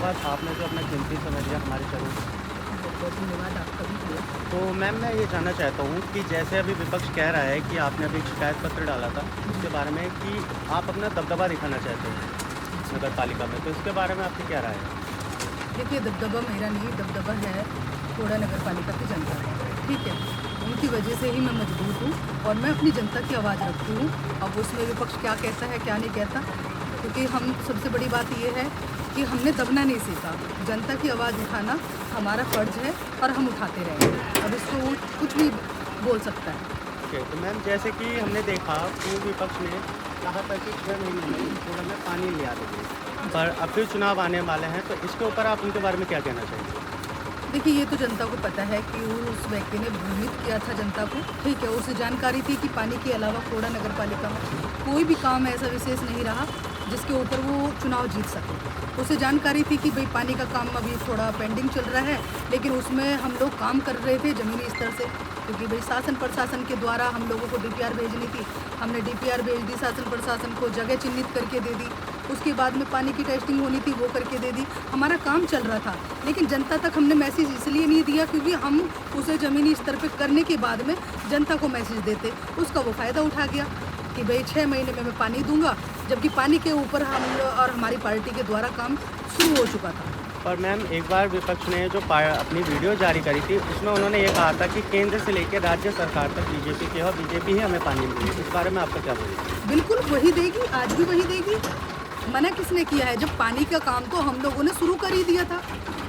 धन्यवाद आपने जो अपना कीमती समय दिया हमारे चैनल को। बहुत धन्यवाद आपका भी दिया। तो मैम मैं ये जानना चाहता हूँ कि जैसे अभी विपक्ष कह रहा है कि आपने अभी एक शिकायत पत्र डाला था उसके बारे में कि आप अपना दबदबा दिखाना चाहते हैं नगर पालिका में, तो इसके बारे में आपकी क्या राय है? देखिए, दबदबा मेरा नहीं, दबदबा है थोड़ा नगर पालिका की जनता का, ठीक है? उनकी वजह से ही मैं मजबूत हूँ और मैं अपनी जनता की आवाज़ रखती हूँ। अब उसमें विपक्ष क्या कहता है, क्या नहीं कहता, क्योंकि हम सबसे बड़ी बात ये है कि हमने दबना नहीं सीखा। जनता की आवाज़ उठाना हमारा फ़र्ज़ है और हम उठाते रहेंगे। अब इसको कुछ भी बोल सकता है। ओके, तो मैम जैसे कि हमने देखा पूर्व विपक्ष ने कहा था कि 6 महीने में थोड़ा में पानी लिया देंगे, पर अब फिर चुनाव आने वाले हैं, तो इसके ऊपर आप उनके बारे में क्या कहना चाहेंगे? देखिए, ये तो जनता को पता है कि उस व्यक्ति ने भ्रमित किया था जनता को, ठीक है? उसे जानकारी थी कि पानी के अलावा खोड़ा नगर पालिका में कोई भी काम ऐसा विशेष नहीं रहा जिसके ऊपर वो चुनाव जीत सके। उसे जानकारी थी कि भाई पानी का काम अभी थोड़ा पेंडिंग चल रहा है, लेकिन उसमें हम लोग काम कर रहे थे ज़मीनी स्तर से, क्योंकि भाई शासन प्रशासन के द्वारा हम लोगों को डीपीआर भेजनी थी। हमने डीपीआर भेज दी, शासन प्रशासन को जगह चिन्हित करके दे दी। उसके बाद में पानी की टेस्टिंग होनी थी, वो करके दे दी। हमारा काम चल रहा था, लेकिन जनता तक हमने मैसेज इसलिए नहीं दिया क्योंकि हम उसे ज़मीनी स्तर पे करने के बाद में जनता को मैसेज देते। उसका वो फ़ायदा उठा गया कि भाई 6 महीने में मैं पानी दूँगा, जबकि पानी के ऊपर हम और हमारी पार्टी के द्वारा काम शुरू हो चुका था। पर मैम एक बार विपक्ष ने जो अपनी वीडियो जारी करी थी उसमें उन्होंने ये कहा था कि केंद्र से लेकर राज्य सरकार तक बीजेपी की है और बीजेपी ही हमें पानी मिली। इस बारे में आपका क्या बोलना? बिल्कुल वही देगी, आज भी वही देगी। मना किसने किया है? जब पानी का काम तो हम लोगों ने शुरू कर ही दिया था।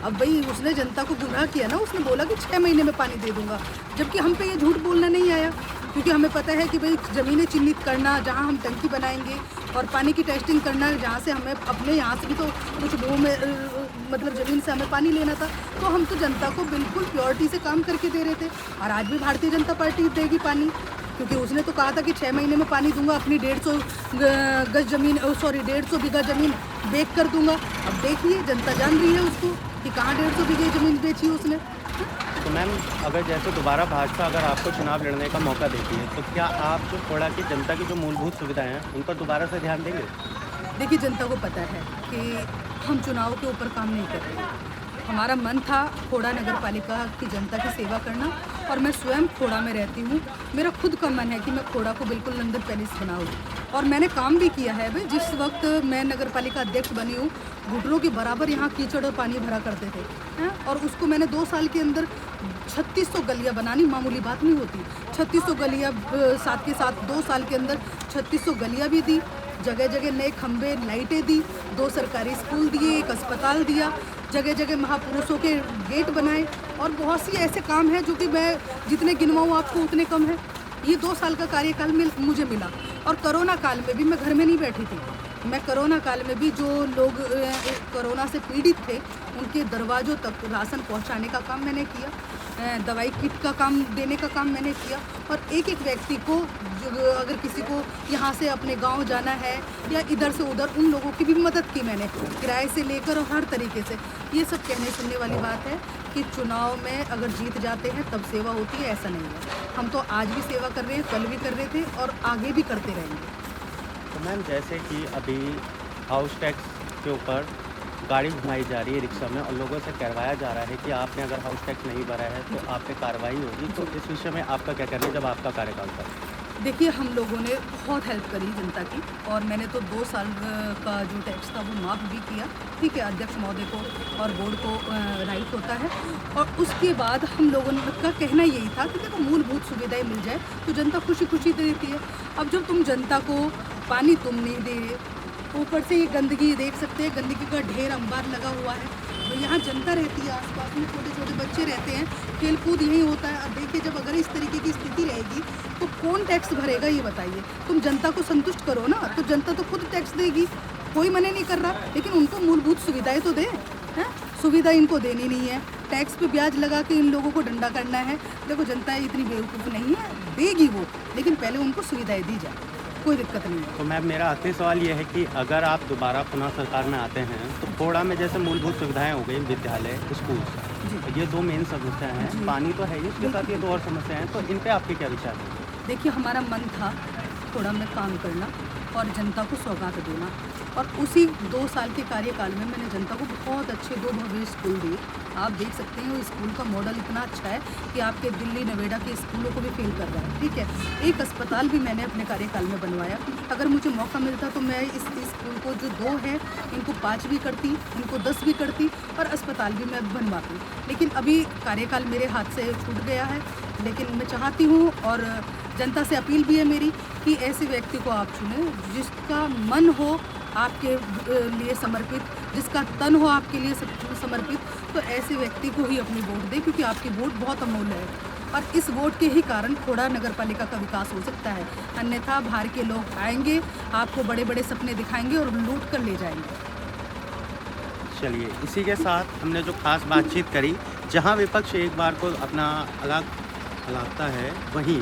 अब भाई उसने जनता को गुमराह किया ना, उसने बोला कि 6 महीने में पानी दे दूँगा, जबकि हम पे ये झूठ बोलना नहीं आया, क्योंकि हमें पता है कि भाई ज़मीनें चिन्हित करना, जहाँ हम टंकी बनाएँगे और पानी की टेस्टिंग करना, जहाँ से हमें अपने यहाँ से भी तो कुछ मतलब ज़मीन से हमें पानी लेना था, तो हम तो जनता को बिल्कुल प्योरिटी से काम करके दे रहे थे। और आज भी भारतीय जनता पार्टी देगी पानी, क्योंकि उसने तो कहा था कि 6 महीने में पानी दूंगा, अपनी 150 बीघा ज़मीन बेच कर दूंगा। अब देखिए, जनता जान रही है उसको कि कहाँ 150 बीघे ज़मीन बेची उसने। तो मैम अगर जैसे दोबारा भाजपा अगर आपको चुनाव लड़ने का मौका देती है तो क्या आप जो खोड़ा की जनता की जो मूलभूत सुविधाएं हैं उन पर दोबारा से ध्यान देंगे? देखिए, जनता को पता है कि हम चुनाव के ऊपर काम नहीं कर रहे हैं। हमारा मन था खोड़ा नगर पालिका की जनता की सेवा करना, और मैं स्वयं खोड़ा में रहती हूँ। मेरा खुद का मन है कि मैं खोड़ा को बिल्कुल लंदन पैलेस बनाऊँ, और मैंने काम भी किया है। भाई जिस वक्त मैं नगर पालिका अध्यक्ष बनी हूँ, घुटनों के बराबर यहाँ कीचड़ और पानी भरा करते थे, हैं? और उसको मैंने 2 साल के अंदर 3600 गलियाँ बनानी मामूली बात नहीं होती। 3600 गलियाँ साथ के साथ 2 साल के अंदर 3600 गलियाँ भी दी, जगह जगह नए खंबे, लाइटें दी, 2 सरकारी स्कूल दिए, 1 अस्पताल दिया, जगह जगह महापुरुषों के गेट बनाए, और बहुत सी ऐसे काम हैं जो कि मैं जितने गिनवाऊँ आपको उतने कम हैं। ये 2 साल का कार्यकाल में मुझे मिला, और कोरोना काल में भी मैं घर में नहीं बैठी थी। मैं कोरोना काल में भी जो लोग कोरोना से पीड़ित थे, उनके दरवाज़ों तक राशन पहुंचाने का काम मैंने किया, दवाई किट का काम देने का काम मैंने किया, और एक-एक व्यक्ति को अगर किसी को यहाँ से अपने गांव जाना है या इधर से उधर, उन लोगों की भी मदद की मैंने, किराए से लेकर और हर तरीके से। ये सब कहने सुनने वाली बात है कि चुनाव में अगर जीत जाते हैं तब सेवा होती है, ऐसा नहीं है। हम तो आज भी सेवा कर रहे हैं, कल भी कर रहे थे और आगे भी करते रहेंगे। तो मैम जैसे कि अभी हाउस टैक्स के ऊपर गाड़ी घुमाई जा रही है रिक्शा में और लोगों से कहवाया जा रहा है कि आपने अगर हाउस टैक्स नहीं भरा है तो आप पे कार्रवाई होगी, तो इस विषय में आपका क्या कहना है जब आपका कार्यकाल था? देखिए, हम लोगों ने बहुत हेल्प करी जनता की, और मैंने तो 2 साल का जो टैक्स था वो माफ़ भी किया, ठीक है? अध्यक्ष महोदय को और बोर्ड को राइट होता है, और उसके बाद हम लोगों का कहना यही था कि देखो, मूलभूत सुविधाएं मिल जाए तो जनता खुशी खुशी देती है। अब जब तुम जनता को पानी तुम नहीं दे रहे, ऊपर से ये गंदगी देख सकते हैं, गंदगी का ढेर अंबार लगा हुआ है, तो यहाँ जनता रहती है, आसपास में छोटे छोटे बच्चे रहते हैं, खेल कूद यही होता है। अब देखिए, जब अगर इस तरीके की स्थिति रहेगी तो कौन टैक्स भरेगा, ये बताइए? तुम जनता को संतुष्ट करो ना, तो जनता तो खुद टैक्स देगी, कोई मना नहीं कर रहा, लेकिन उनको मूलभूत सुविधाएं तो दे, हैं? सुविधा इनको देनी नहीं है, टैक्स पे ब्याज लगा के इन लोगों को डंडा करना है। देखो, जनता इतनी बेवकूफ़ नहीं है, देगी वो, लेकिन पहले उनको सुविधाएं दी जाए, कोई दिक्कत नहीं है। तो मैम मेरा आखिरी सवाल ये है कि अगर आप दोबारा पुनः सरकार में आते हैं तो खोड़ा में जैसे मूलभूत सुविधाएं हो गई, विद्यालय, स्कूल, ये 2 मेन समस्याएं हैं, पानी तो है ही, उसके साथ ये 2 और समस्याएं हैं, तो इन पे आपके क्या विचार हैं? देखिए, हमारा मन था थोड़ा में काम करना, और जनता को सौगात देना। और उसी 2 साल के कार्यकाल में मैंने जनता को बहुत अच्छे 2 भव्य स्कूल दिए। आप देख सकते हैं वो स्कूल का मॉडल इतना अच्छा है कि आपके दिल्ली नोएडा के स्कूलों को भी फेल कर रहा है, ठीक है। एक अस्पताल भी मैंने अपने कार्यकाल में बनवाया। अगर मुझे मौका मिलता तो मैं इस स्कूल को जो 2 हैं इनको 5 भी करती, इनको 10 भी करती और अस्पताल भी मैं बनवाती। लेकिन अभी कार्यकाल मेरे हाथ से छूट गया है। लेकिन मैं चाहती हूँ और जनता से अपील भी है मेरी कि ऐसे व्यक्ति को आप चुनें जिसका मन हो आपके लिए समर्पित, जिसका तन हो आपके लिए समर्पित, तो ऐसे व्यक्ति को ही अपनी वोट दें, क्योंकि आपकी वोट बहुत अमूल्य है। और इस वोट के ही कारण खोड़ा नगर पालिका का विकास हो सकता है। अन्यथा बाहर के लोग आएंगे, आपको बड़े बड़े सपने दिखाएंगे और लूट कर ले जाएंगे। चलिए, इसी के साथ हमने जो खास बातचीत करी, जहां विपक्ष एक बार को अपना अलग हलाता है, वहीं